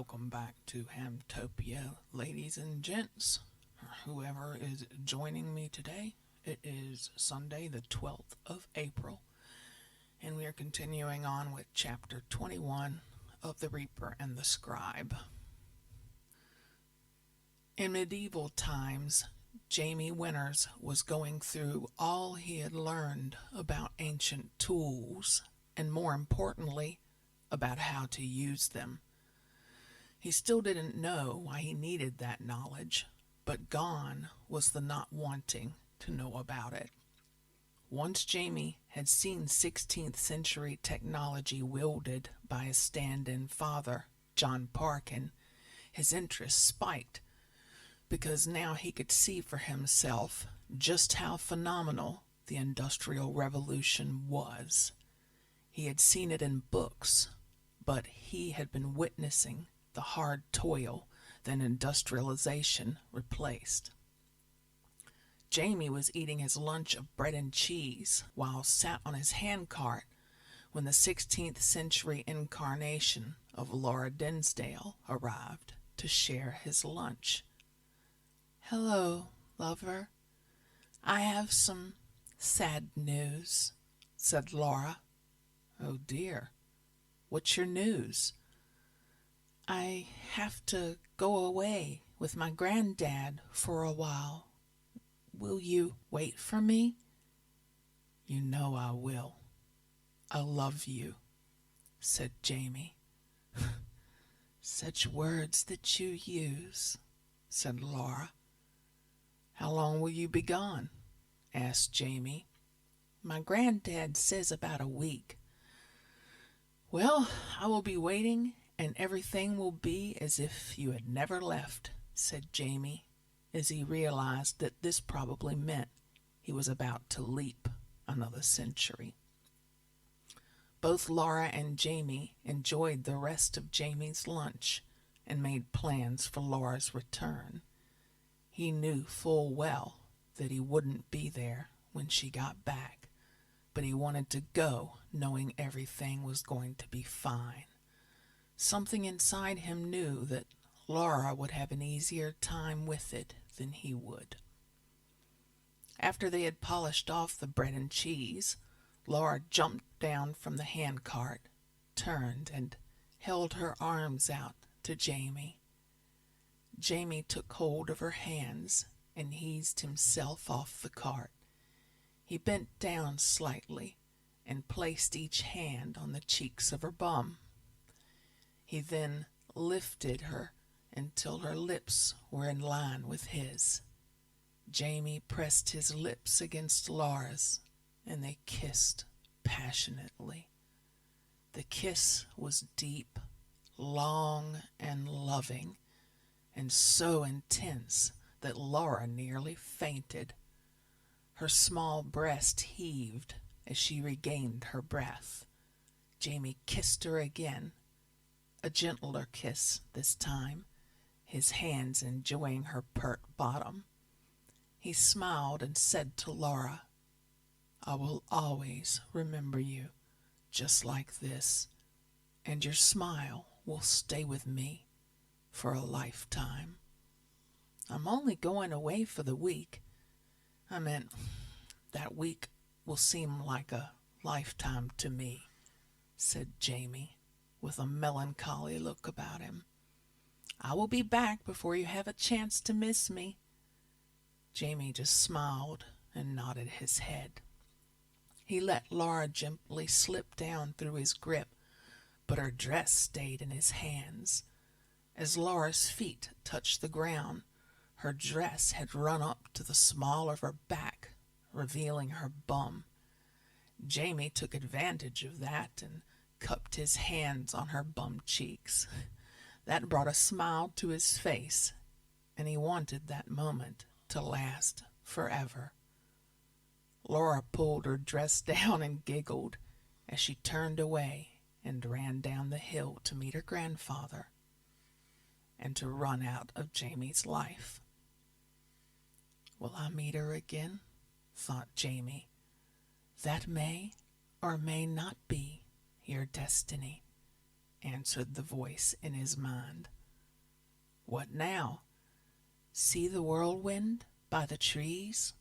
Welcome back to Hamtopia, ladies and gents, or whoever is joining me today. It is Sunday, the 12th of April, and we are continuing on with chapter 21 of The Reaper and the Scribe. In medieval times, Jamie Winters was going through all he had learned about ancient tools, and more importantly, about how to use them. He still didn't know why he needed that knowledge, but gone was the not wanting to know about it. Once Jamie had seen 16th century technology wielded by his stand-in father, John Parkin, his interest spiked because now he could see for himself just how phenomenal the Industrial Revolution was. He had seen it in books, but he had been witnessing the hard toil that industrialization replaced. Jamie was eating his lunch of bread and cheese while sat on his handcart when the 16th century incarnation of Laura Dinsdale arrived to share his lunch. "Hello, lover. I have some sad news," said Laura. "Oh dear, what's your news?" "I have to go away with my granddad for a while. Will you wait for me?" "You know I will. I love you," said Jamie. "Such words that you use," said Laura. "How long will you be gone?" asked Jamie. "My granddad says about a week." "Well, I will be waiting, and everything will be as if you had never left," said Jamie, as he realized that this probably meant he was about to leap another century. Both Laura and Jamie enjoyed the rest of Jamie's lunch and made plans for Laura's return. He knew full well that he wouldn't be there when she got back, but he wanted to go knowing everything was going to be fine. Something inside him knew that Laura would have an easier time with it than he would. After they had polished off the bread and cheese, Laura jumped down from the handcart, turned, and held her arms out to Jamie. Jamie took hold of her hands and eased himself off the cart. He bent down slightly and placed each hand on the cheeks of her bum. He then lifted her until her lips were in line with his. Jamie pressed his lips against Laura's, and they kissed passionately. The kiss was deep, long, and loving, and so intense that Laura nearly fainted. Her small breast heaved as she regained her breath. Jamie kissed her again, a gentler kiss this time, his hands enjoying her pert bottom. He smiled and said to Laura, "I will always remember you just like this, and your smile will stay with me for a lifetime." "I'm only going away for the week. I meant, that week will seem like a lifetime to me," said Jamie, with a melancholy look about him. "I will be back before you have a chance to miss me." Jamie just smiled and nodded his head. He let Laura gently slip down through his grip, but her dress stayed in his hands. As Laura's feet touched the ground, her dress had run up to the small of her back, revealing her bum. Jamie took advantage of that and cupped his hands on her bum cheeks. That brought a smile to his face, and he wanted that moment to last forever. Laura pulled her dress down and giggled as she turned away and ran down the hill to meet her grandfather and to run out of Jamie's life. "Will I meet her again?" thought Jamie. "That may or may not be your destiny." answered the voice in his mind. What now? See the whirlwind by the trees?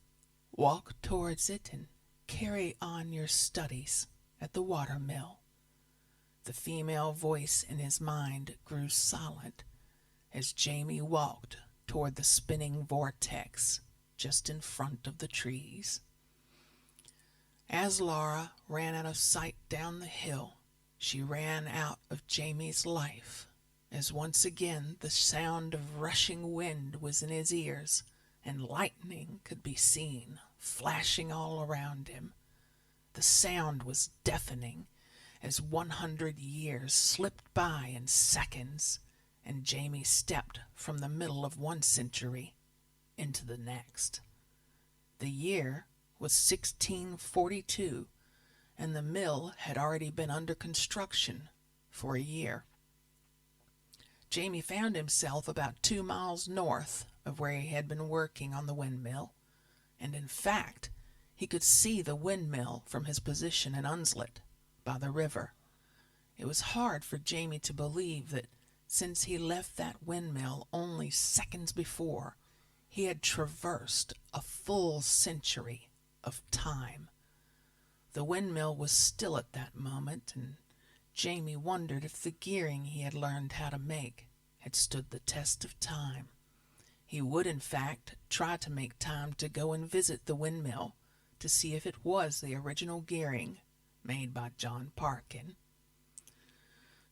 Walk towards it and carry on your studies at the watermill. The female voice in his mind grew silent as Jamie walked toward the spinning vortex just in front of the trees. As Laura ran out of sight down the hill, she ran out of Jamie's life, as once again the sound of rushing wind was in his ears, and lightning could be seen flashing all around him. The sound was deafening, as 100 years slipped by in seconds, and Jamie stepped from the middle of one century into the next. The year was 1642, and the mill had already been under construction for a year. Jamie found himself about 2 miles north of where he had been working on the windmill, and in fact, he could see the windmill from his position in Unslet by the river. It was hard for Jamie to believe that since he left that windmill only seconds before, he had traversed a full century of time. The windmill was still at that moment, and Jamie wondered if the gearing he had learned how to make had stood the test of time. He would, in fact, try to make time to go and visit the windmill to see if it was the original gearing made by John Parkin.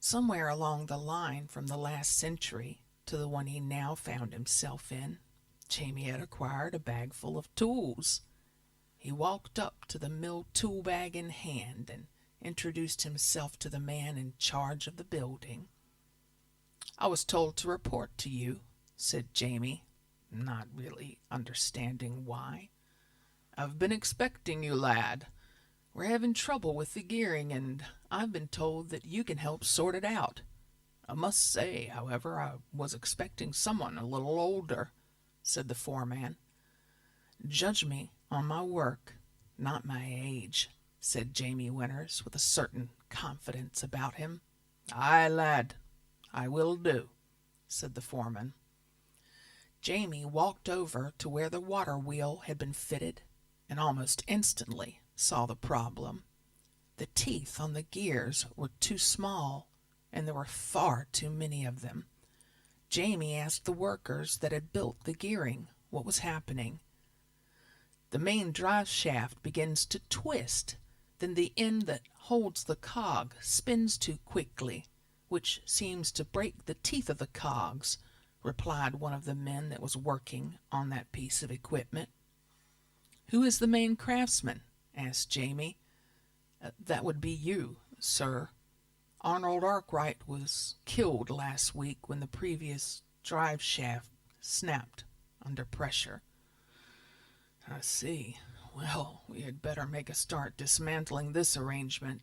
Somewhere along the line from the last century to the one he now found himself in, Jamie had acquired a bag full of tools. He walked up to the mill tool bag in hand and introduced himself to the man in charge of the building. "I was told to report to you," said Jamie, not really understanding why. "I've been expecting you, lad. We're having trouble with the gearing, and I've been told that you can help sort it out. I must say, however, I was expecting someone a little older," said the foreman. "Judge me on my work, not my age," said Jamie Winters with a certain confidence about him. "Aye, lad, I will do," said the foreman. Jamie walked over to where the water wheel had been fitted and almost instantly saw the problem. The teeth on the gears were too small, and there were far too many of them. Jamie asked the workers that had built the gearing what was happening. "The main drive shaft begins to twist. Then the end that holds the cog spins too quickly, which seems to break the teeth of the cogs," replied one of the men that was working on that piece of equipment. "Who is the main craftsman?" asked Jamie. "That would be you, sir. Arnold Arkwright was killed last week when the previous drive shaft snapped under pressure." "I see. Well, we had better make a start dismantling this arrangement.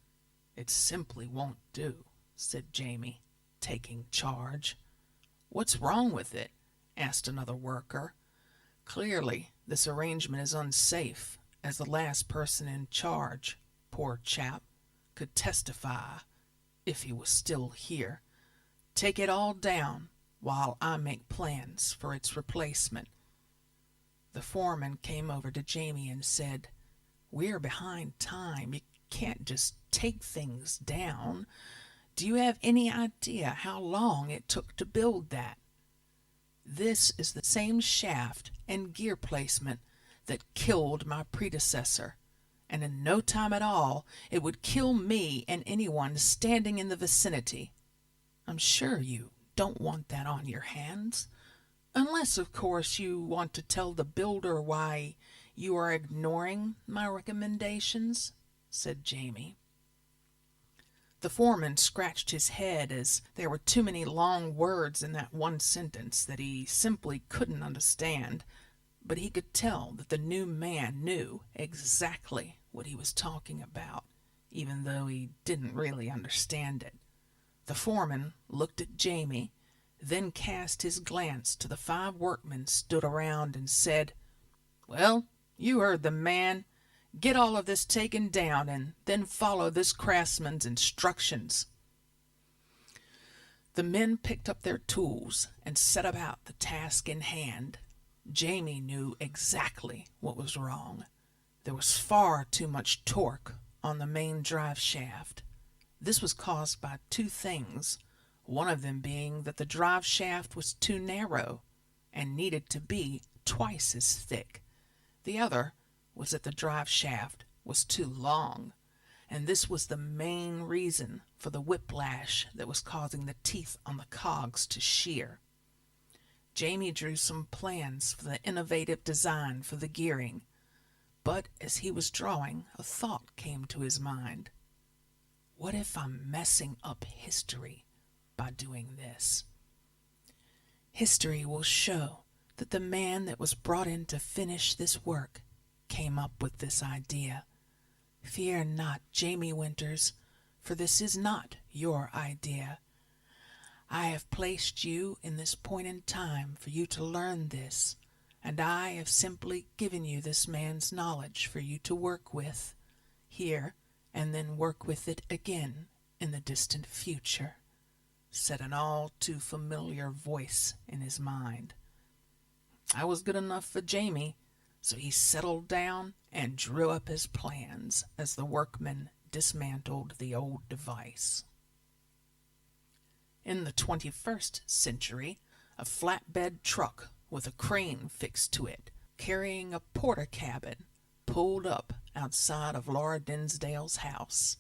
It simply won't do," said Jamie, taking charge. "What's wrong with it?" asked another worker. "Clearly, this arrangement is unsafe, as the last person in charge, poor chap, could testify, if he was still here. Take it all down while I make plans for its replacement." The foreman came over to Jamie and said, "We're behind time. You can't just take things down. Do you have any idea how long it took to build that? This is the same shaft and gear placement that killed my predecessor, and in no time at all it would kill me and anyone standing in the vicinity. I'm sure you don't want that on your hands. Unless, of course, you want to tell the builder why you are ignoring my recommendations," said Jamie. The foreman scratched his head, as there were too many long words in that one sentence that he simply couldn't understand, but he could tell that the new man knew exactly what he was talking about, even though he didn't really understand it. The foreman looked at Jamie, then cast his glance to the 5 workmen stood around and said, "Well, you heard the man. Get all of this taken down, and then follow this craftsman's instructions." The men picked up their tools and set about the task in hand. Jamie knew exactly what was wrong. There was far too much torque on the main drive shaft. This was caused by two things, one of them being that the drive shaft was too narrow and needed to be twice as thick. The other was that the drive shaft was too long, and this was the main reason for the whiplash that was causing the teeth on the cogs to shear. Jamie drew some plans for the innovative design for the gearing, but as he was drawing, a thought came to his mind. What if I'm messing up history by doing this? History will show that the man that was brought in to finish this work came up with this idea. Fear not, Jamie Winters, for this is not your idea. I have placed you in this point in time for you to learn this, and I have simply given you this man's knowledge for you to work with here, and then work with it again in the distant future, said an all too familiar voice in his mind. I was good enough for Jamie, so he settled down and drew up his plans as the workmen dismantled the old device. In the 21st century, a flatbed truck with a crane fixed to it, carrying a porter cabin, pulled up outside of Laura Dinsdale's house.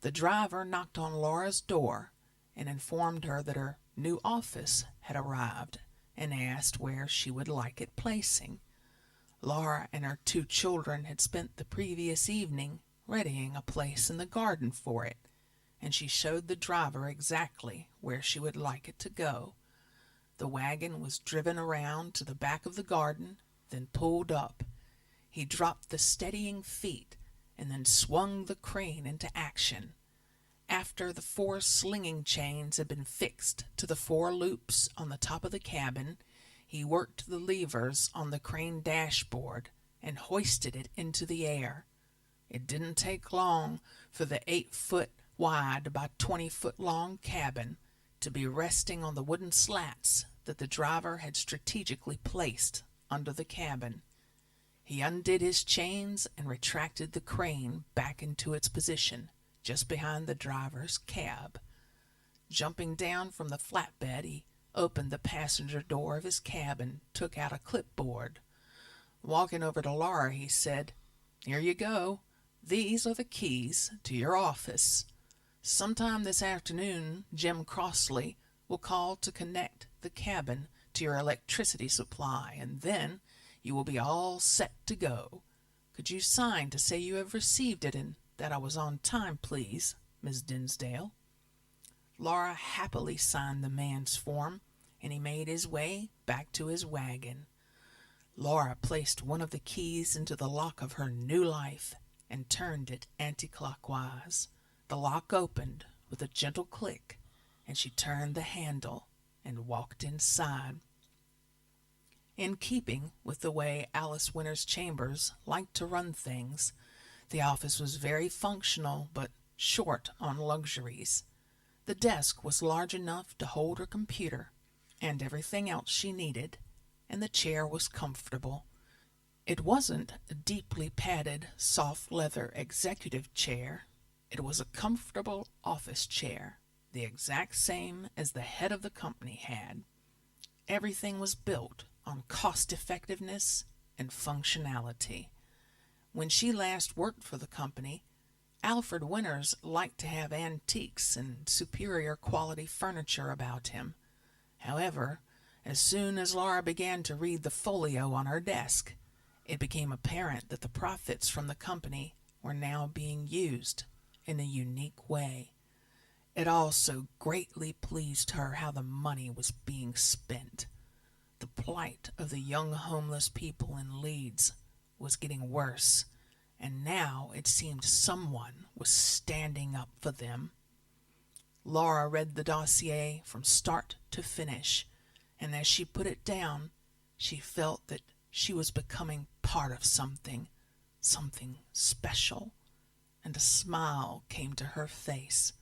The driver knocked on Laura's door and informed her that her new office had arrived and asked where she would like it placing. Laura and her two children had spent the previous evening readying a place in the garden for it, and she showed the driver exactly where she would like it to go. The wagon was driven around to the back of the garden, then pulled up. He dropped the steadying feet and then swung the crane into action. After the 4 slinging chains had been fixed to the 4 loops on the top of the cabin, he worked the levers on the crane dashboard and hoisted it into the air. It didn't take long for the 8-foot wide by 20-foot long cabin to be resting on the wooden slats that the driver had strategically placed under the cabin. He undid his chains and retracted the crane back into its position just behind the driver's cab. Jumping down from the flatbed, he opened the passenger door of his cab and took out a clipboard. Walking over to Laura, he said, "Here you go. These are the keys to your office. Sometime this afternoon, Jim Crossley will call to connect the cabin to your electricity supply, and then you will be all set to go. Could you sign to say you have received it and that I was on time, please, Miss Dinsdale?" Laura happily signed the man's form, and he made his way back to his wagon. Laura placed one of the keys into the lock of her new life and turned it anti-clockwise. The lock opened with a gentle click, and she turned the handle and walked inside. In keeping with the way Alice Winters Chambers liked to run things, the office was very functional but short on luxuries. The desk was large enough to hold her computer and everything else she needed, and the chair was comfortable. It wasn't a deeply padded, soft leather executive chair. It was a comfortable office chair, the exact same as the head of the company had. Everything was built on cost-effectiveness and functionality. When she last worked for the company, Alfred Winters liked to have antiques and superior quality furniture about him. However, as soon as Laura began to read the folio on her desk, it became apparent that the profits from the company were now being used in a unique way. It also greatly pleased her how the money was being spent. The plight of the young homeless people in Leeds was getting worse, and now it seemed someone was standing up for them. Laura read the dossier from start to finish, and as she put it down, she felt that she was becoming part of something special, and a smile came to her face.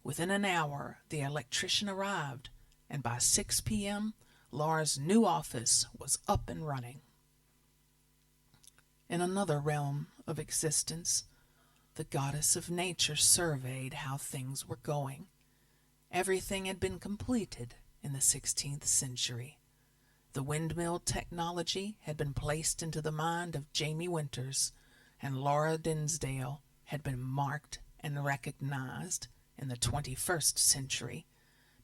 Within an hour, the electrician arrived, and by 6 p.m., Laura's new office was up and running. In another realm of existence, the goddess of nature surveyed how things were going. Everything had been completed in the 16th century. The windmill technology had been placed into the mind of Jamie Winters, and Laura Dinsdale had been marked and recognized in the 21st century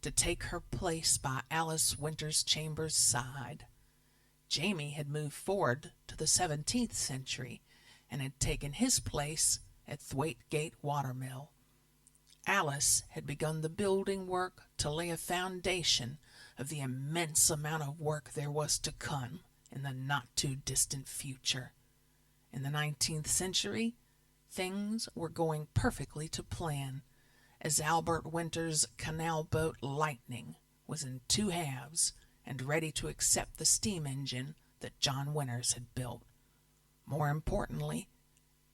to take her place by Alice Winters Chambers' side. Jamie had moved forward to the 17th century and had taken his place at Thwaitgate Watermill. Alice had begun the building work to lay a foundation of the immense amount of work there was to come in the not-too-distant future. In the 19th century, things were going perfectly to plan, as Albert Winter's canal boat Lightning was in 2 halves and ready to accept the steam engine that John Winters had built. More importantly,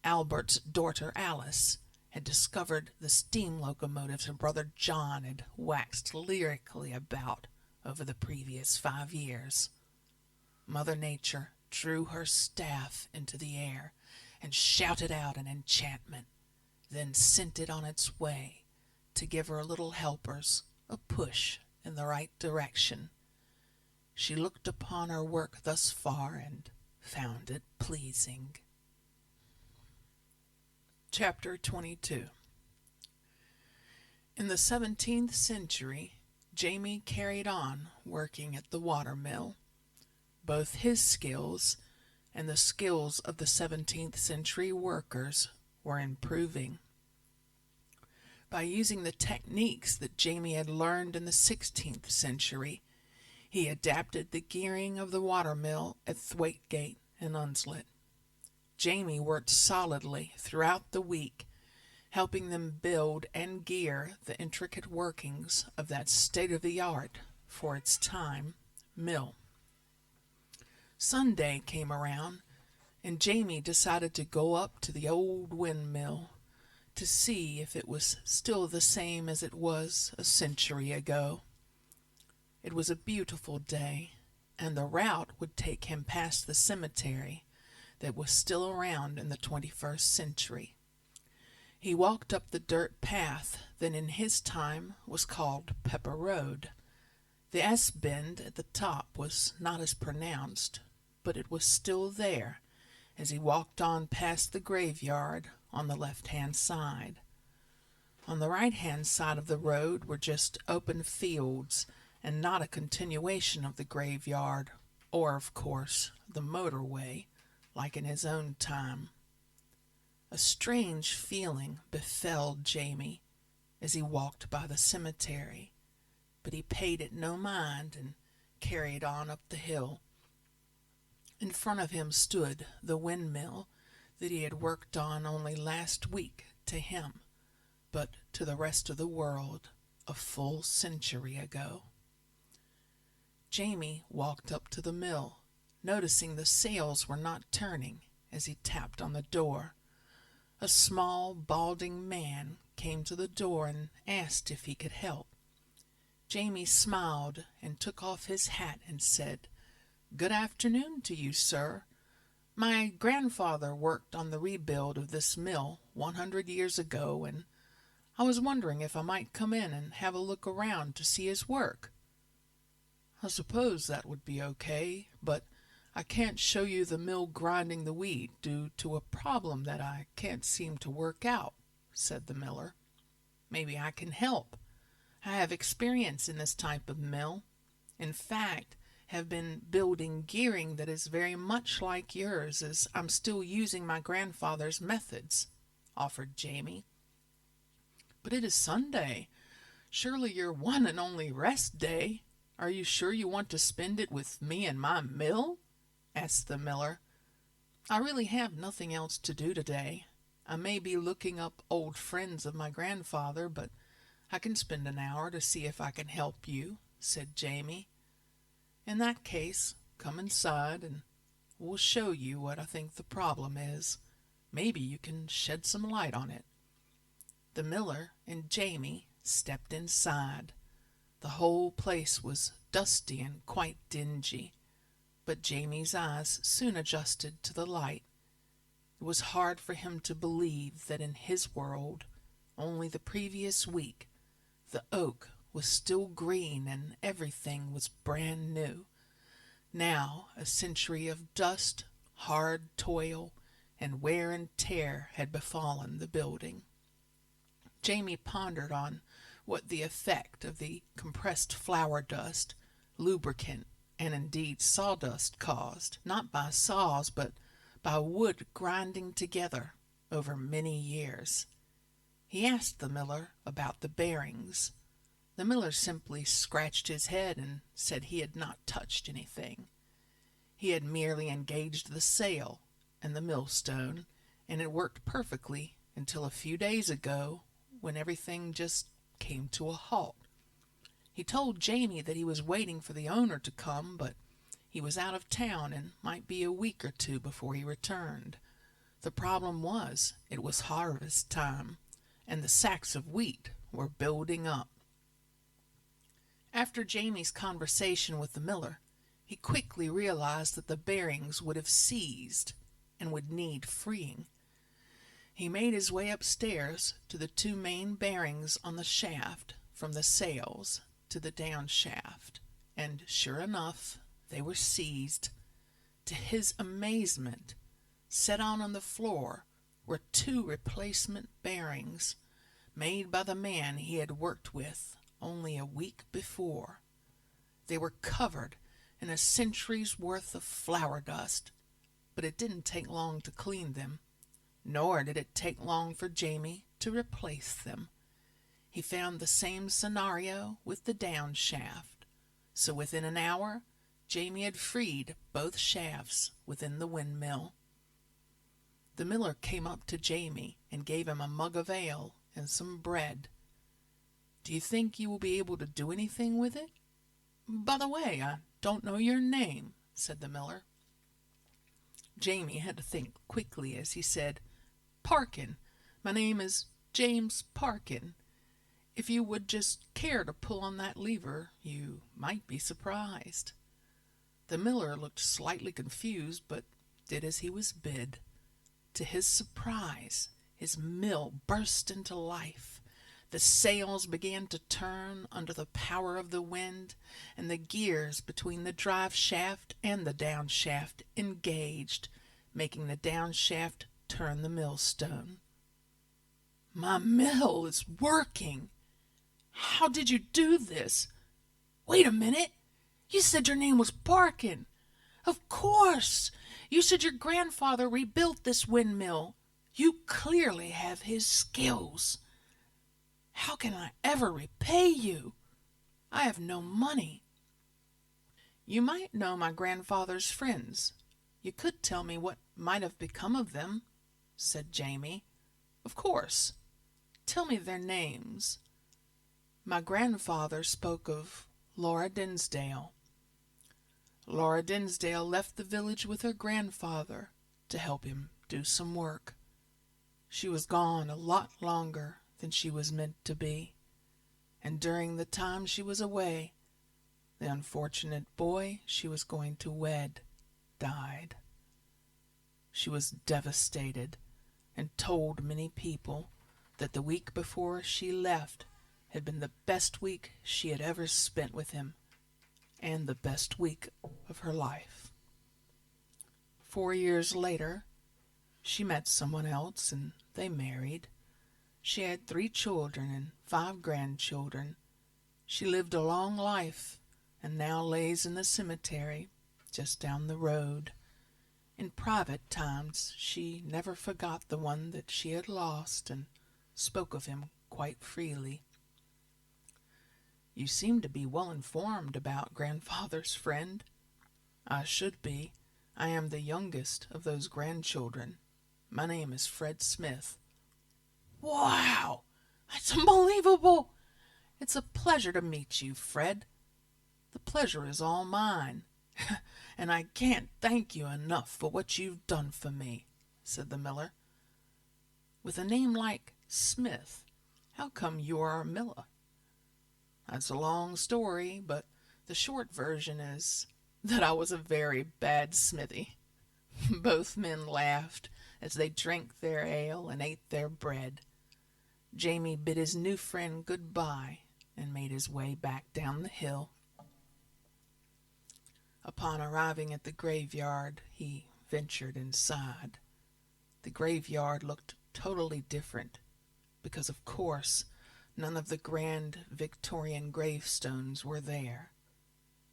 Albert's daughter Alice had discovered the steam locomotives her brother John had waxed lyrically about over the previous 5 years. Mother Nature drew her staff into the air and shouted out an enchantment, then sent it on its way to give her little helpers a push in the right direction. She looked upon her work thus far and found it pleasing. Chapter 22. In the 17th century, Jamie carried on working at the watermill. Both his skills and the skills of the 17th century workers were improving. By using the techniques that Jamie had learned in the 16th century, he adapted the gearing of the watermill at Thwaitgate and Unslet. Jamie worked solidly throughout the week, helping them build and gear the intricate workings of that state-of-the-art, for its time, mill. Sunday came around, and Jamie decided to go up to the old windmill to see if it was still the same as it was a century ago. It was a beautiful day, and the route would take him past the cemetery that was still around in the 21st century. He walked up the dirt path that in his time was called Pepper Road. The S-bend at the top was not as pronounced, but it was still there as he walked on past the graveyard on the left-hand side. On the right-hand side of the road were just open fields and not a continuation of the graveyard or, of course, the motorway, like in his own time. A strange feeling befell Jamie as he walked by the cemetery, but he paid it no mind and carried on up the hill. In front of him stood the windmill that he had worked on only last week to him, but to the rest of the world a full century ago. Jamie walked up to the mill, noticing the sails were not turning as he tapped on the door. A small, balding man came to the door and asked if he could help. Jamie smiled and took off his hat and said, "Good afternoon to you, sir. My grandfather worked on the rebuild of this mill 100 years ago, and I was wondering if I might come in and have a look around to see his work." "I suppose that would be okay, but I can't show you the mill grinding the wheat due to a problem that I can't seem to work out," said the miller. "Maybe I can help. I have experience in this type of mill. In fact, have been building gearing that is very much like yours, as I'm still using my grandfather's methods," offered Jamie. "But it is Sunday. Surely your one and only rest day. Are you sure you want to spend it with me and my mill?" asked the miller. "I really have nothing else to do today. I may be looking up old friends of my grandfather, but I can spend an hour to see if I can help you," said Jamie. "In that case, come inside and we'll show you what I think the problem is. Maybe you can shed some light on it." The miller and Jamie stepped inside. The whole place was dusty and quite dingy, but Jamie's eyes soon adjusted to the light. It was hard for him to believe that in his world, only the previous week, the oak was still green and everything was brand new. Now a century of dust, hard toil, and wear and tear had befallen the building. Jamie pondered on what the effect of the compressed flour dust, lubricant, and indeed sawdust caused, not by saws, but by wood grinding together over many years. He asked the miller about the bearings. The miller simply scratched his head and said he had not touched anything. He had merely engaged the sail and the millstone, and it worked perfectly until a few days ago, when everything just came to a halt. He told Jamie that he was waiting for the owner to come, but he was out of town and might be a week or two before he returned. The problem was, it was harvest time, and the sacks of wheat were building up. After Jamie's conversation with the miller, he quickly realized that the bearings would have seized and would need freeing. He made his way upstairs to the two main bearings on the shaft from the sails to the down shaft, and sure enough, they were seized. To his amazement, set on the floor were two replacement bearings made by the man he had worked with only a week before. They were covered in a century's worth of flour dust, but it didn't take long to clean them, nor did it take long for Jamie to replace them. He found the same scenario with the down shaft, so within an hour Jamie had freed both shafts within the windmill. The miller came up to Jamie and gave him a mug of ale and some bread. "Do you think you will be able to do anything with it? By the way, I don't know your name," said the miller. Jamie had to think quickly as he said, "Parkin. My name is James Parkin. If you would just care to pull on that lever, you might be surprised." The miller looked slightly confused, but did as he was bid. To his surprise, his mill burst into life. The sails began to turn under the power of the wind, and the gears between the drive shaft and the down shaft engaged, making the down shaft turn the millstone. "My mill is working! How did you do this? Wait a minute! You said your name was Parkin. Of course! You said your grandfather rebuilt this windmill. You clearly have his skills. How can I ever repay you? I have no money." "You might know my grandfather's friends. You could tell me what might have become of them," said Jamie. "Of course. Tell me their names." My grandfather spoke of Laura Dinsdale. Laura Dinsdale left the village with her grandfather to help him do some work. She was gone a lot longer than she was meant to be, and during the time she was away, the unfortunate boy she was going to wed died. She was devastated and told many people that the week before she left had been the best week she had ever spent with him, and the best week of her life. 4 years later, she met someone else and they married. She had 3 children and 5 grandchildren. She lived a long life and now lays in the cemetery just down the road. In private times, she never forgot the one that she had lost and spoke of him quite freely. "You seem to be well informed about grandfather's friend." "I should be. I am the youngest of those grandchildren. My name is Fred Smith." "Wow! That's unbelievable! It's a pleasure to meet you, Fred." "The pleasure is all mine, and I can't thank you enough for what you've done for me," said the miller. "With a name like Smith, how come you are a miller?" It's a long story, but the short version is that I was a very bad smithy. Both men laughed as they drank their ale and ate their bread. Jamie bid his new friend good-bye and made his way back down the hill. Upon arriving at the graveyard, he ventured inside. The graveyard looked totally different because, of course, none of the grand Victorian gravestones were there.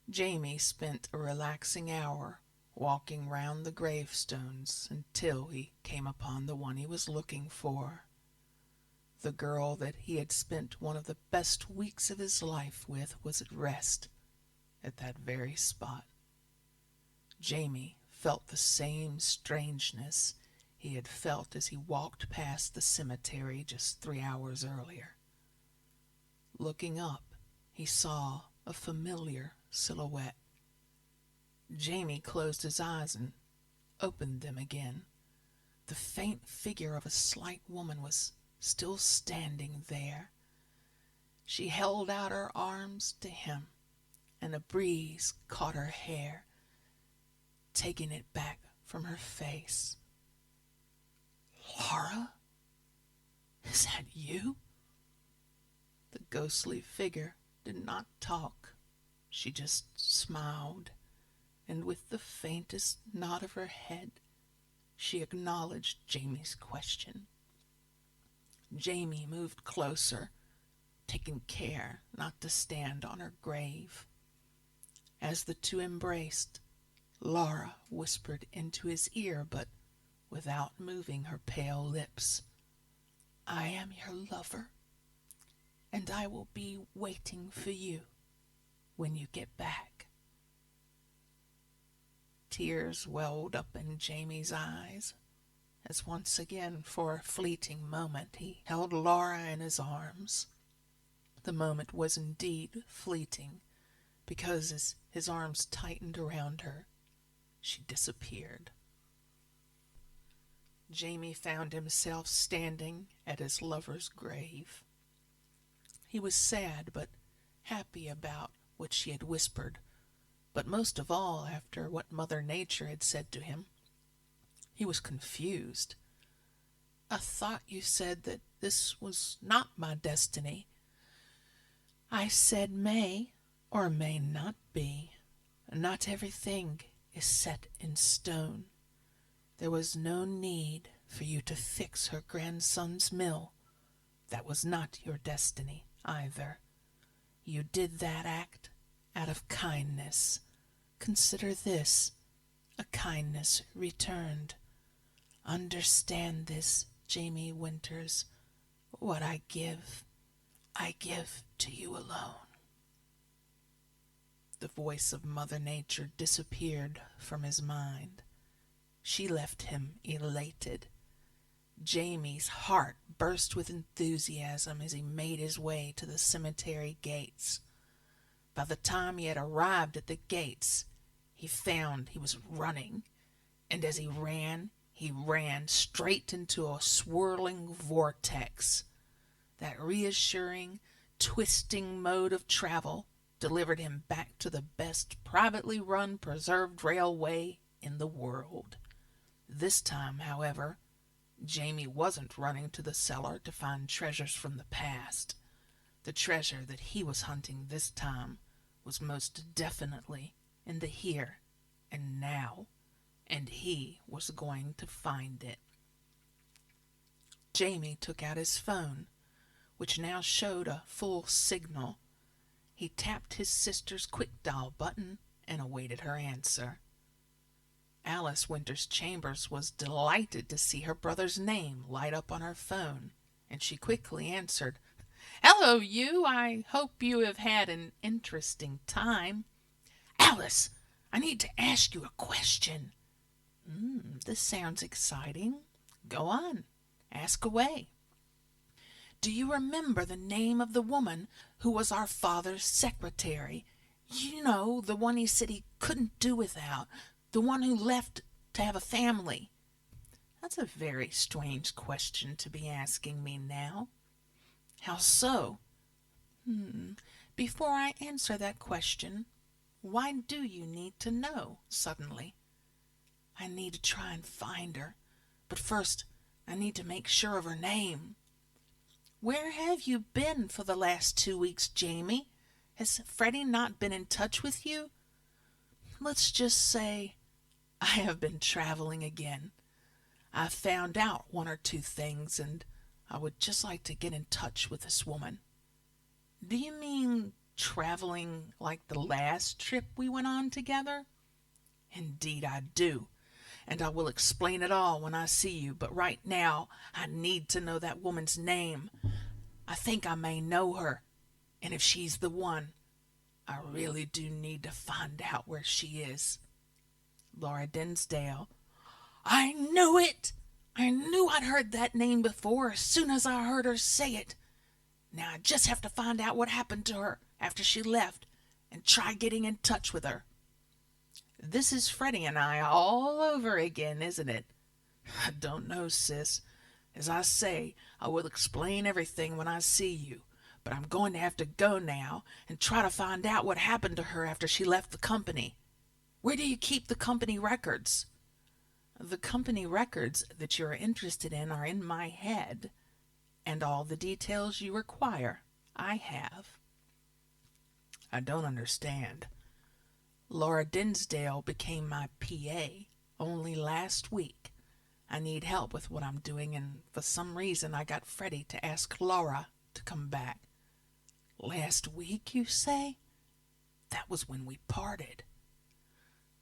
Jamie spent a relaxing hour walking round the gravestones until he came upon the one he was looking for. The girl that he had spent one of the best weeks of his life with was at rest at that very spot. Jamie felt the same strangeness he had felt as he walked past the cemetery just 3 hours earlier. Looking up, he saw a familiar silhouette. Jamie closed his eyes and opened them again. The faint figure of a slight woman was still standing there. She held out her arms to him, and a breeze caught her hair, taking it back from her face. "Laura? Is that you?" The ghostly figure did not talk. She just smiled, and with the faintest nod of her head, she acknowledged Jamie's question. Jamie moved closer, taking care not to stand on her grave. As the two embraced, Laura whispered into his ear, but without moving her pale lips, "I am your lover, and I will be waiting for you when you get back." Tears welled up in Jamie's eyes as once again, for a fleeting moment, he held Laura in his arms. The moment was indeed fleeting, because as his arms tightened around her, she disappeared. Jamie found himself standing at his lover's grave. He was sad but happy about what she had whispered, but most of all after what Mother Nature had said to him. He was confused. "I thought you said that this was not my destiny." "I said may or may not be. Not everything is set in stone. There was no need for you to fix her grandson's mill. That was not your destiny either. You did that act out of kindness. Consider this a kindness returned. Understand this, Jamie Winters. What I give to you alone." The voice of Mother Nature disappeared from his mind. She left him elated. Jamie's heart burst with enthusiasm as he made his way to the cemetery gates. By the time he had arrived at the gates, he found he was running, and as he ran straight into a swirling vortex. That reassuring, twisting mode of travel delivered him back to the best privately run preserved railway in the world. This time, however, Jamie wasn't running to the cellar to find treasures from the past. The treasure that he was hunting this time was most definitely in the here and now, and he was going to find it. Jamie took out his phone, which now showed a full signal. He tapped his sister's quick dial button and awaited her answer. Alice Winters Chambers was delighted to see her brother's name light up on her phone, and she quickly answered, "Hello, you. I hope you have had an interesting time." "Alice, I need to ask you a question." This sounds exciting. Go on. Ask away." "Do you remember the name of the woman who was our father's secretary? You know, the one he said he couldn't do without, the one who left to have a family." "That's a very strange question to be asking me now." "How so?" Before I answer that question, why do you need to know suddenly? I need to try and find her, but first I need to make sure of her name. Where have you been for the last 2 weeks, Jamie? Has Freddie not been in touch with you? Let's just say I have been traveling again. I've found out one or two things, and I would just like to get in touch with this woman. Do you mean traveling like the last trip we went on together? Indeed, I do, and I will explain it all when I see you, but right now I need to know that woman's name. I think I may know her, and if she's the one, I really do need to find out where she is. Laura Dinsdale. I knew it! I knew I'd heard that name before as soon as I heard her say it. Now I just have to find out what happened to her after she left and try getting in touch with her. This is Freddie and I all over again, isn't it? I don't know, sis. As I say, I will explain everything when I see you, but I'm going to have to go now and try to find out what happened to her after she left the company. Where do you keep the company records? The company records that you're interested in are in my head, and all the details you require I have. I don't understand. Laura Dinsdale became my PA only last week. I need help with what I'm doing, and for some reason I got Freddie to ask Laura to come back. Last week, you say? That was when we parted.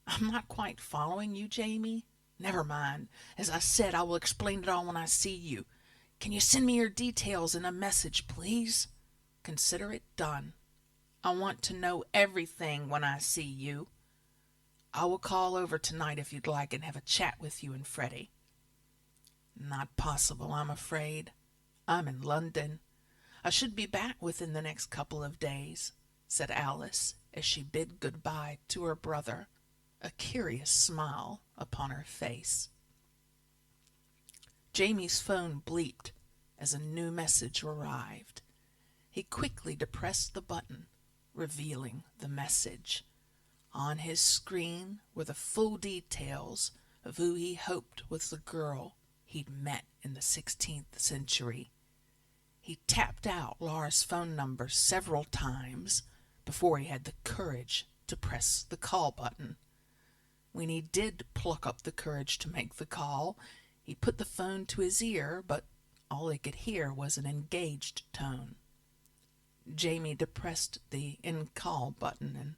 I'm not quite following you, Jamie. Never mind. As I said, I will explain it all when I see you. Can you send me your details in a message, please? Consider it done. I want to know everything when I see you. I will call over tonight if you'd like and have a chat with you and Freddie. Not possible, I'm afraid. I'm in London. I should be back within the next couple of days, said Alice as she bid goodbye to her brother, a curious smile upon her face. Jamie's phone bleeped as a new message arrived. He quickly depressed the button, revealing the message. On his screen were the full details of who he hoped was the girl he'd met in the 16th century. He tapped out Laura's phone number several times before he had the courage to press the call button. When he did pluck up the courage to make the call, he put the phone to his ear, but all he could hear was an engaged tone. Jamie depressed the end call button and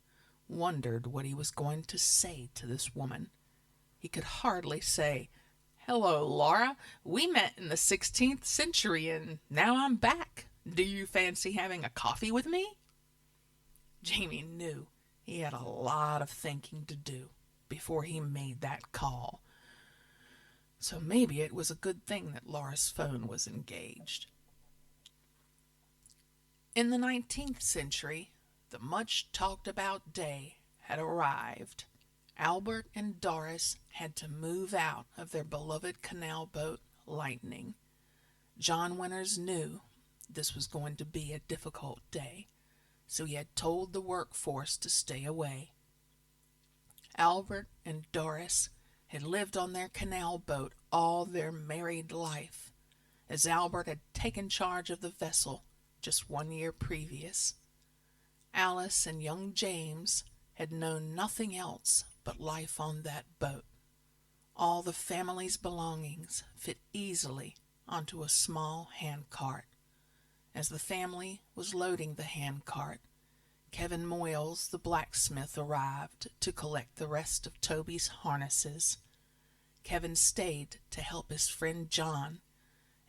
wondered what he was going to say to this woman. He could hardly say, "Hello, Laura. We met in the 16th century, and now I'm back. Do you fancy having a coffee with me?" Jamie knew he had a lot of thinking to do before he made that call. So maybe it was a good thing that Laura's phone was engaged. In the 19th century, the much-talked-about day had arrived. Albert and Doris had to move out of their beloved canal boat, Lightning. John Winters knew this was going to be a difficult day, so he had told the workforce to stay away. Albert and Doris had lived on their canal boat all their married life, as Albert had taken charge of the vessel just 1 year previous. Alice and young James had known nothing else but life on that boat. All the family's belongings fit easily onto a small handcart. As the family was loading the handcart, Kevin Moyles, the blacksmith, arrived to collect the rest of Toby's harnesses. Kevin stayed to help his friend John,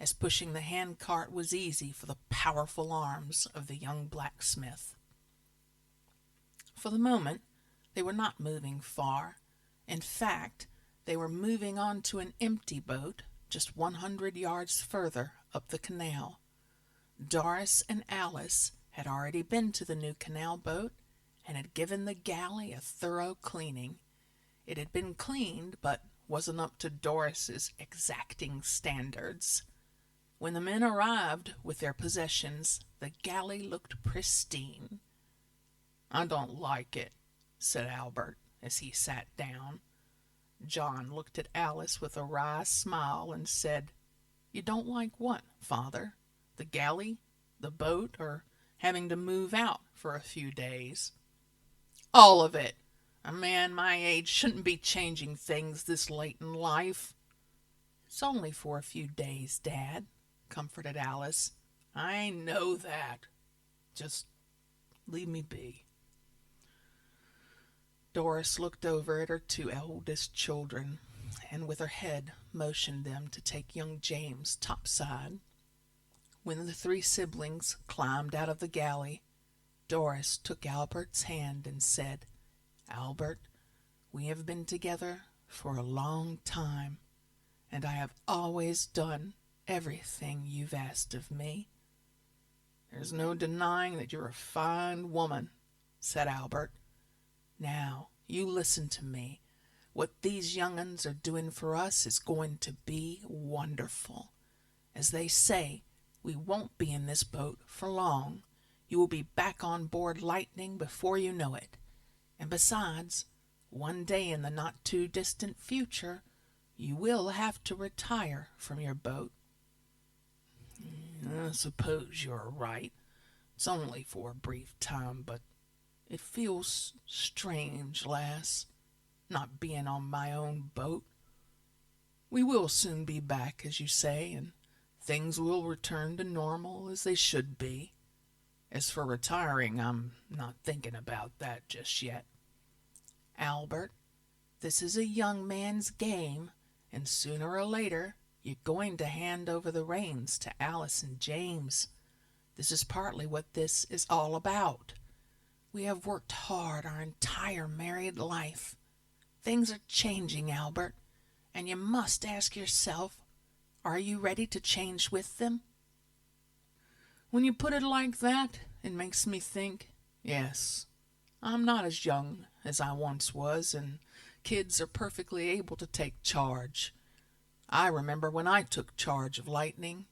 as pushing the handcart was easy for the powerful arms of the young blacksmith. For the moment, they were not moving far. In fact, they were moving on to an empty boat just 100 yards further up the canal. Doris and Alice had already been to the new canal boat and had given the galley a thorough cleaning. It had been cleaned, but wasn't up to Doris's exacting standards. When the men arrived with their possessions, the galley looked pristine. I don't like it, said Albert as he sat down. John looked at Alice with a wry smile and said, You don't like what, father? The galley, the boat, or having to move out for a few days? All of it. A man my age shouldn't be changing things this late in life. It's only for a few days, Dad, comforted Alice. I know that. Just leave me be. Doris looked over at her two eldest children, and with her head motioned them to take young James topside. When the three siblings climbed out of the galley, Doris took Albert's hand and said, Albert, we have been together for a long time, and I have always done everything you've asked of me. There's no denying that you're a fine woman, said Albert. Now, you listen to me. What these young'uns are doing for us is going to be wonderful. As they say, we won't be in this boat for long. You will be back on board Lightning before you know it. And besides, one day in the not-too-distant future, you will have to retire from your boat. I suppose you're right. It's only for a brief time, but it feels strange, lass, not being on my own boat. We will soon be back, as you say, and things will return to normal as they should be. As for retiring, I'm not thinking about that just yet. Albert, this is a young man's game, and sooner or later you're going to hand over the reins to Alice and James. This is partly what this is all about. We have worked hard our entire married life. Things are changing, Albert, and you must ask yourself, are you ready to change with them? When you put it like that, it makes me think, yes, I'm not as young as I once was, and kids are perfectly able to take charge. I remember when I took charge of Lightning.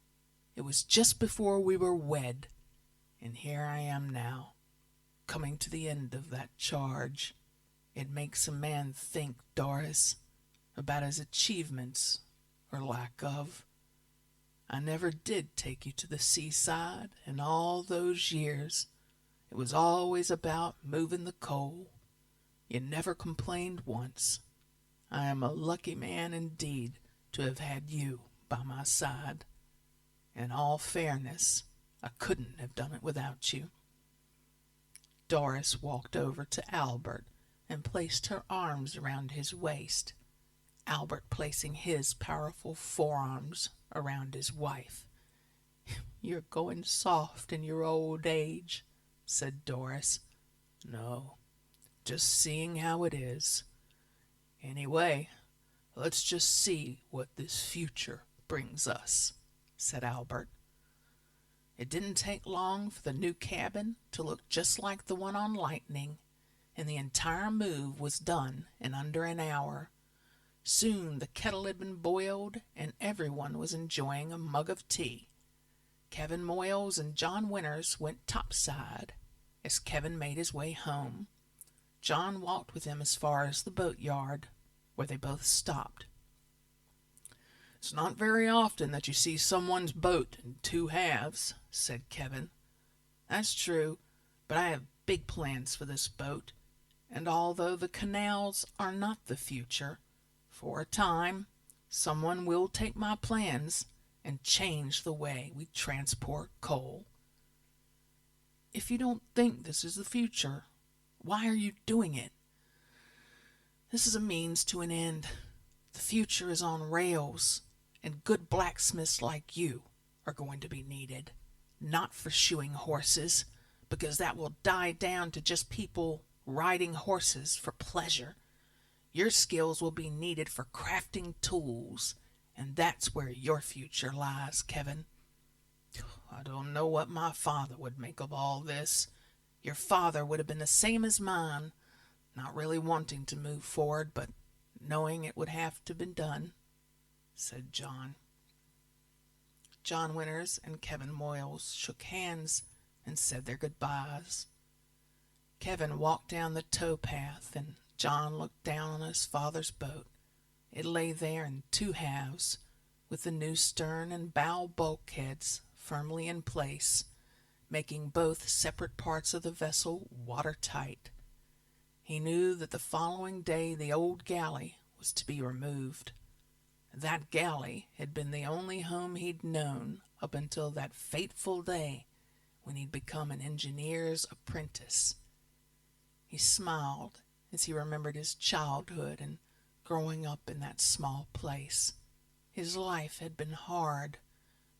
It was just before we were wed, and here I am now, coming to the end of that charge. It makes a man think, Doris, about his achievements, or lack of. I never did take you to the seaside in all those years. It was always about moving the coal. You never complained once. I am a lucky man indeed to have had you by my side. In all fairness, I couldn't have done it without you. Doris walked over to Albert and placed her arms around his waist, Albert placing his powerful forearms around his wife. You're going soft in your old age, said Doris. No, just seeing how it is. Anyway, let's just see what this future brings us, said Albert. It didn't take long for the new cabin to look just like the one on Lightning, and the entire move was done in under an hour. Soon the kettle had been boiled, and everyone was enjoying a mug of tea. Kevin Moyles and John Winters went topside. As Kevin made his way home, John walked with him as far as the boatyard, where they both stopped. It's not very often that you see someone's boat in two halves, said Kevin. That's true, but I have big plans for this boat, and although the canals are not the future, for a time, someone will take my plans and change the way we transport coal. If you don't think this is the future, why are you doing it? This is a means to an end. The future is on rails, and good blacksmiths like you are going to be needed. Not for shoeing horses, because that will die down to just people riding horses for pleasure. Your skills will be needed for crafting tools, and that's where your future lies, Kevin. I don't know what my father would make of all this. Your father would have been the same as mine, not really wanting to move forward, but knowing it would have to be done, said John. John Winters and Kevin Moyles shook hands and said their goodbyes. Kevin walked down the towpath, and John looked down on his father's boat. It lay there in two halves, with the new stern and bow bulkheads firmly in place, making both separate parts of the vessel watertight. He knew that the following day the old galley was to be removed. That galley had been the only home he'd known up until that fateful day when he'd become an engineer's apprentice. He smiled as he remembered his childhood and growing up in that small place. His life had been hard,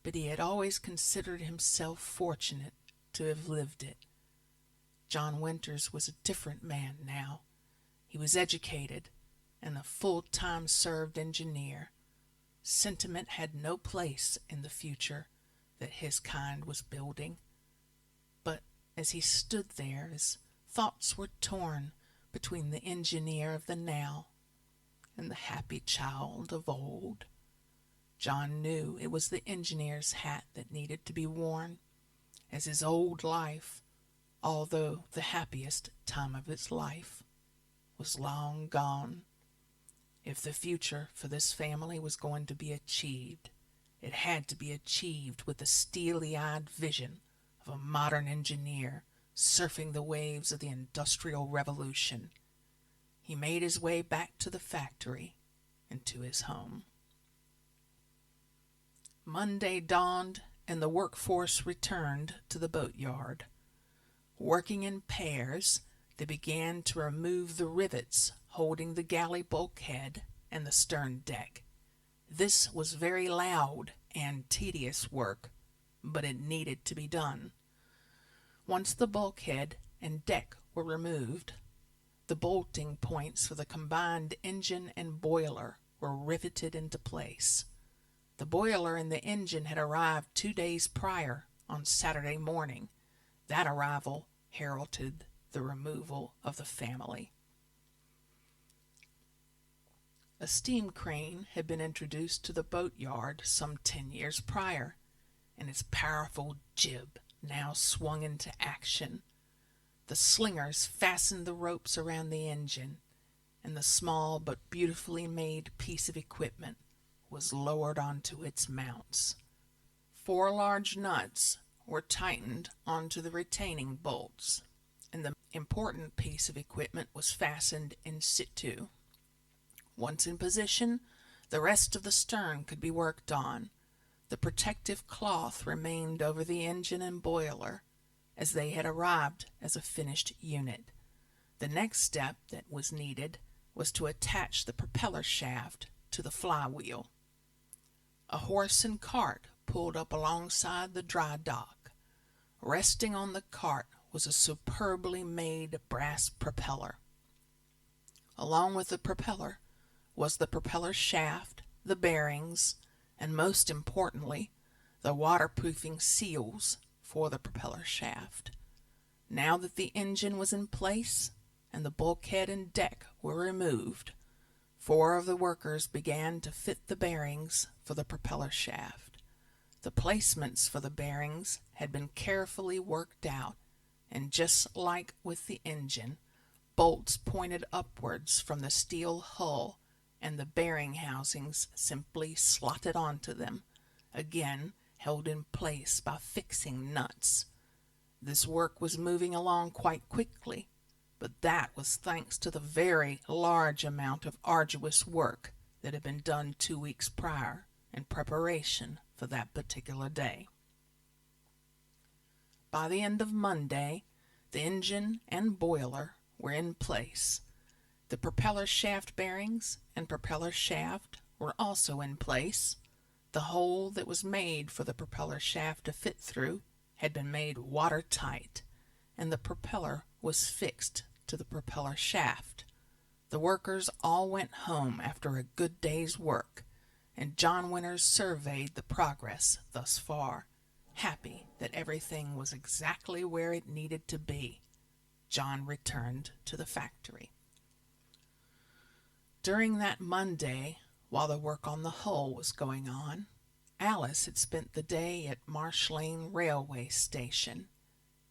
but he had always considered himself fortunate to have lived it. John Winters was a different man now. He was educated and a full-time served engineer. Sentiment had no place in the future that his kind was building. But as he stood there, his thoughts were torn between the engineer of the now and the happy child of old. John knew it was the engineer's hat that needed to be worn, as his old life, although the happiest time of his life, was long gone. If the future for this family was going to be achieved, it had to be achieved with the steely-eyed vision of a modern engineer surfing the waves of the Industrial Revolution. He made his way back to the factory and to his home. Monday dawned, and the workforce returned to the boatyard. Working in pairs, they began to remove the rivets holding the galley bulkhead and the stern deck. This was very loud and tedious work, but it needed to be done. Once the bulkhead and deck were removed, the bolting points for the combined engine and boiler were riveted into place. The boiler and the engine had arrived 2 days prior on Saturday morning. That arrival heralded the removal of the family. A steam crane had been introduced to the boatyard some 10 years prior, and its powerful jib now swung into action. The slingers fastened the ropes around the engine, and the small but beautifully made piece of equipment was lowered onto its mounts. 4 large nuts were tightened onto the retaining bolts, and the important piece of equipment was fastened in situ. Once in position, the rest of the stern could be worked on. The protective cloth remained over the engine and boiler, as they had arrived as a finished unit. The next step that was needed was to attach the propeller shaft to the flywheel. A horse and cart pulled up alongside the dry dock. Resting on the cart was a superbly made brass propeller. Along with the propeller was the propeller shaft, the bearings, and most importantly, the waterproofing seals for the propeller shaft. Now that the engine was in place and the bulkhead and deck were removed, 4 of the workers began to fit the bearings for the propeller shaft. The placements for the bearings had been carefully worked out, and just like with the engine, bolts pointed upwards from the steel hull, and the bearing housings simply slotted onto them, again held in place by fixing nuts. This work was moving along quite quickly, but that was thanks to the very large amount of arduous work that had been done 2 weeks prior in preparation for that particular day. By the end of Monday, the engine and boiler were in place. The propeller shaft bearings and propeller shaft were also in place. The hole that was made for the propeller shaft to fit through had been made watertight, and the propeller was fixed to the propeller shaft. The workers all went home after a good day's work, and John Winters surveyed the progress thus far, happy that everything was exactly where it needed to be. John returned to the factory. During that Monday, while the work on the hull was going on, Alice had spent the day at Marsh Lane Railway Station.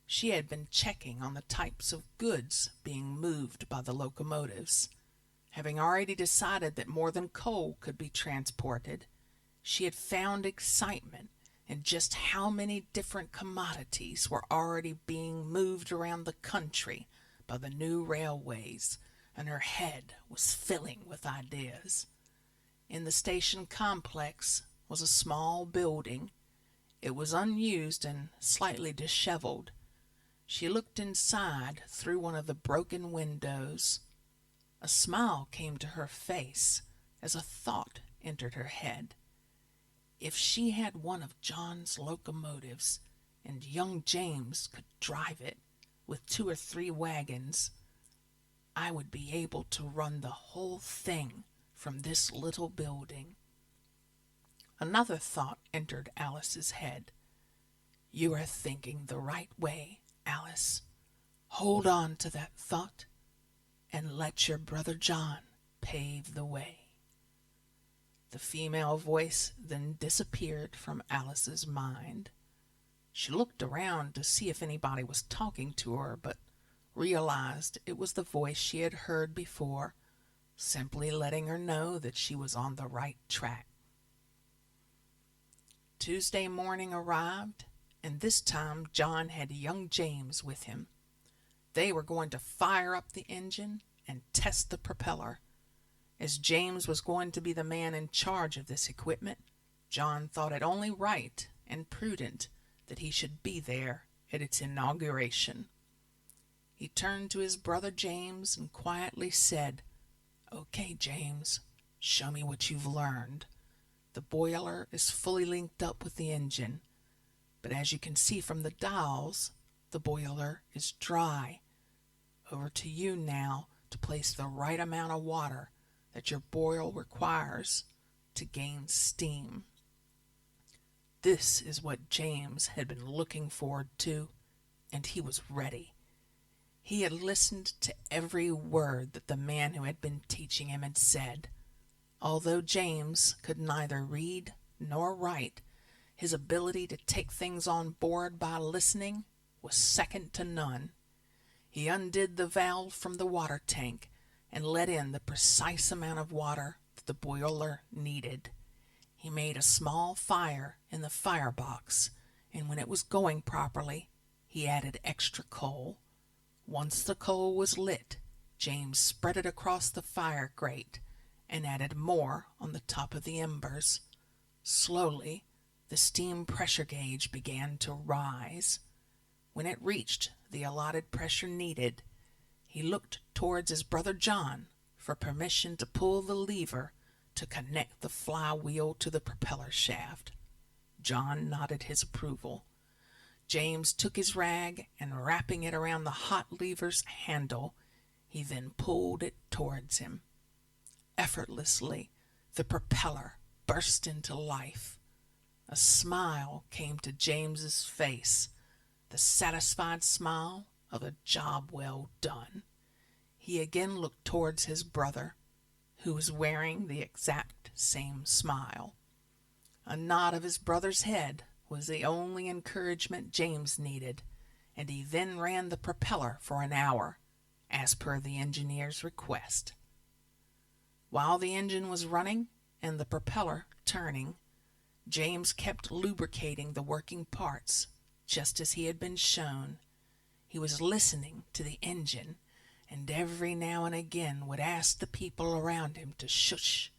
She had been checking on the types of goods being moved by the locomotives. Having already decided that more than coal could be transported, she had found excitement in just how many different commodities were already being moved around the country by the new railways, and her head was filling with ideas. In the station complex was a small building. It was unused and slightly disheveled. She looked inside through one of the broken windows. A smile came to her face as a thought entered her head. If she had one of John's locomotives and young James could drive it with 2 or 3 wagons, I would be able to run the whole thing from this little building. Another thought entered Alice's head. You are thinking the right way, Alice. Hold on to that thought and let your brother John pave the way. The female voice then disappeared from Alice's mind. She looked around to see if anybody was talking to her, but realized it was the voice she had heard before, simply letting her know that she was on the right track. Tuesday morning arrived, and this time John had young James with him. They were going to fire up the engine and test the propeller. As James was going to be the man in charge of this equipment, John thought it only right and prudent that he should be there at its inauguration. He turned to his brother James and quietly said, "Okay, James, show me what you've learned. The boiler is fully linked up with the engine, but as you can see from the dials, the boiler is dry. Over to you now to place the right amount of water that your boil requires to gain steam." This is what James had been looking forward to, and he was ready. He had listened to every word that the man who had been teaching him had said. Although James could neither read nor write, his ability to take things on board by listening was second to none. He undid the valve from the water tank and let in the precise amount of water that the boiler needed. He made a small fire in the firebox, and when it was going properly, he added extra coal. Once the coal was lit, James spread it across the fire grate and added more on the top of the embers. Slowly, the steam pressure gauge began to rise. When it reached the allotted pressure needed, he looked towards his brother John for permission to pull the lever to connect the flywheel to the propeller shaft. John nodded his approval. James took his rag and, wrapping it around the hot lever's handle, he then pulled it towards him. Effortlessly, the propeller burst into life. A smile came to James's face, the satisfied smile of a job well done. He again looked towards his brother, who was wearing the exact same smile. A nod of his brother's head was the only encouragement James needed, and he then ran the propeller for an hour, as per the engineer's request. While the engine was running and the propeller turning, James kept lubricating the working parts, just as he had been shown. He was listening to the engine, and every now and again would ask the people around him to shush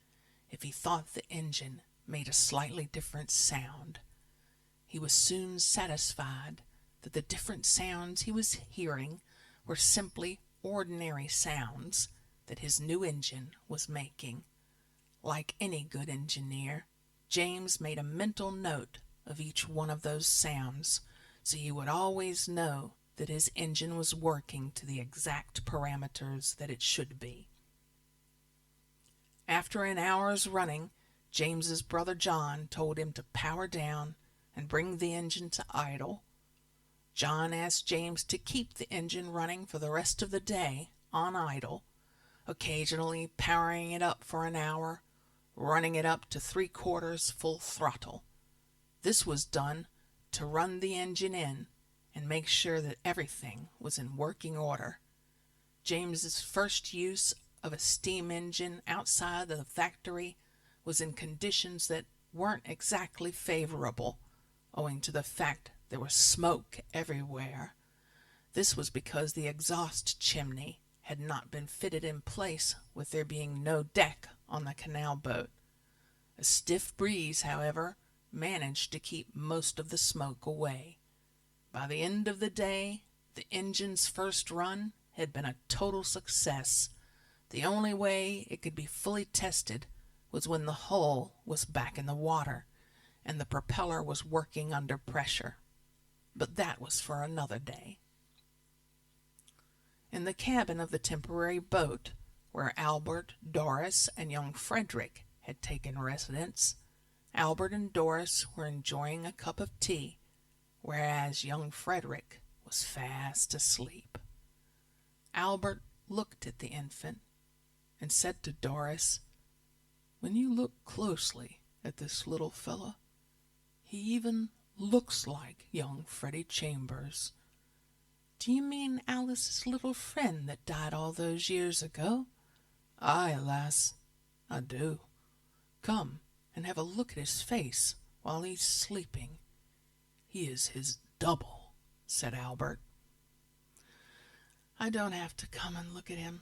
if he thought the engine made a slightly different sound. He was soon satisfied that the different sounds he was hearing were simply ordinary sounds that his new engine was making. Like any good engineer, James made a mental note of each one of those sounds, so he would always know that his engine was working to the exact parameters that it should be. After an hour's running, James's brother John told him to power down and bring the engine to idle. John asked James to keep the engine running for the rest of the day on idle, occasionally powering it up for an hour, running it up to 3/4 full throttle. This was done to run the engine in and make sure that everything was in working order. James's first use of a steam engine outside of the factory was in conditions that weren't exactly favorable, owing to the fact there was smoke everywhere. This was because the exhaust chimney had not been fitted in place, with there being no deck on the canal boat. A stiff breeze, however, managed to keep most of the smoke away. By the end of the day, the engine's first run had been a total success. The only way it could be fully tested was when the hull was back in the water and the propeller was working under pressure. But that was for another day. In the cabin of the temporary boat, where Albert, Doris, and young Frederick had taken residence, Albert and Doris were enjoying a cup of tea, whereas young Frederick was fast asleep. Albert looked at the infant and said to Doris, "When you look closely at this little fella, he even looks like young Freddie Chambers." "Do you mean Alice's little friend that died all those years ago?" "Aye, lass, I do. Come and have a look at his face while he's sleeping. He is his double," said Albert. "I don't have to come and look at him.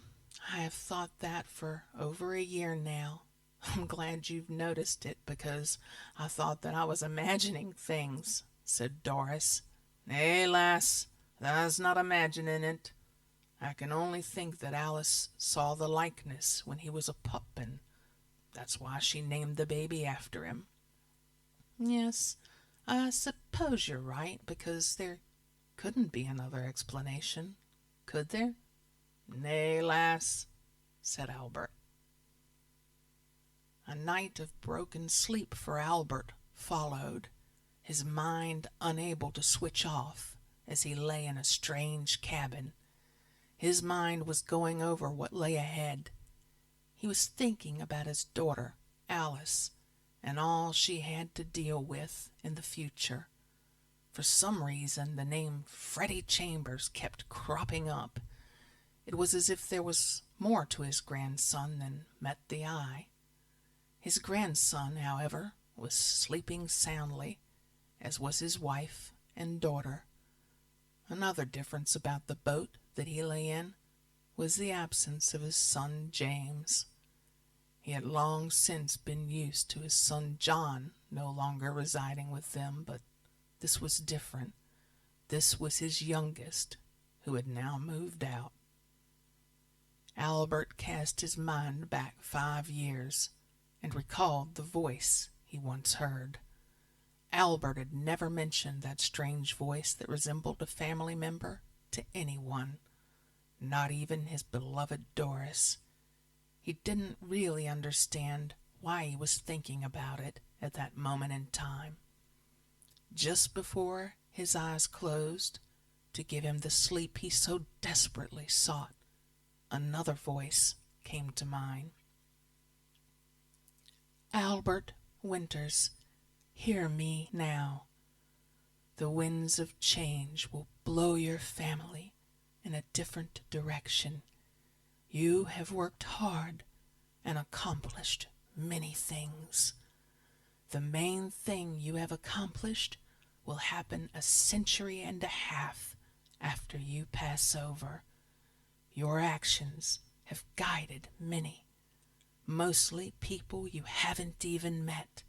I have thought that for over a year now. I'm glad you've noticed it, because I thought that I was imagining things," said Doris. "Nay, lass, tha's not imagining it. I can only think that Alice saw the likeness when he was a pup, and that's why she named the baby after him." "Yes, I suppose you're right, because there couldn't be another explanation, could there?" "Nay, lass," said Albert. A night of broken sleep for Albert followed, his mind unable to switch off as he lay in a strange cabin. His mind was going over what lay ahead. He was thinking about his daughter, Alice, and all she had to deal with in the future. For some reason, the name Freddie Chambers kept cropping up. It was as if there was more to his grandson than met the eye. His grandson, however, was sleeping soundly, as was his wife and daughter. Another difference about the boat that he lay in was the absence of his son James. He had long since been used to his son John no longer residing with them, but this was different. This was his youngest, who had now moved out. Albert cast his mind back 5 years and recalled the voice he once heard. Albert had never mentioned that strange voice that resembled a family member to anyone, not even his beloved Doris. He didn't really understand why he was thinking about it at that moment in time. Just before his eyes closed to give him the sleep he so desperately sought, another voice came to mind. "Albert Winters, hear me now. The winds of change will blow your family in a different direction. You have worked hard and accomplished many things. The main thing you have accomplished will happen a century and a half after you pass over. Your actions have guided many, mostly people you haven't even met,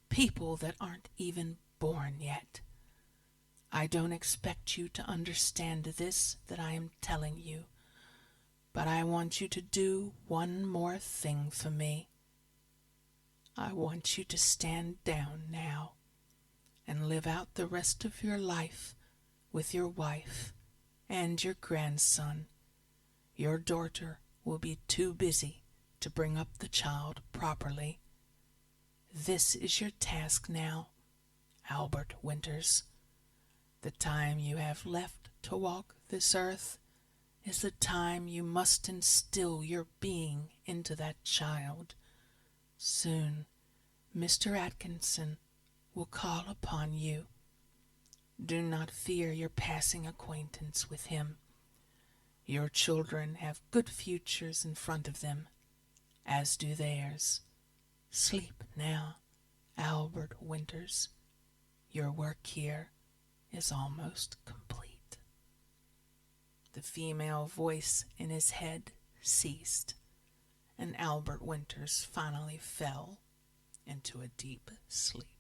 people that aren't even born yet. I don't expect you to understand this that I am telling you, but I want you to do one more thing for me. I want you to stand down now and live out the rest of your life with your wife and your grandson. Your daughter will be too busy to bring up the child properly. This is your task now, Albert Winters. The time you have left to walk this earth is the time you must instill your being into that child. Soon, Mr. Atkinson will call upon you. Do not fear your passing acquaintance with him. Your children have good futures in front of them, as do theirs. Sleep now, Albert Winters. Your work here is almost complete. The female voice in his head ceased, and Albert Winters finally fell into a deep sleep.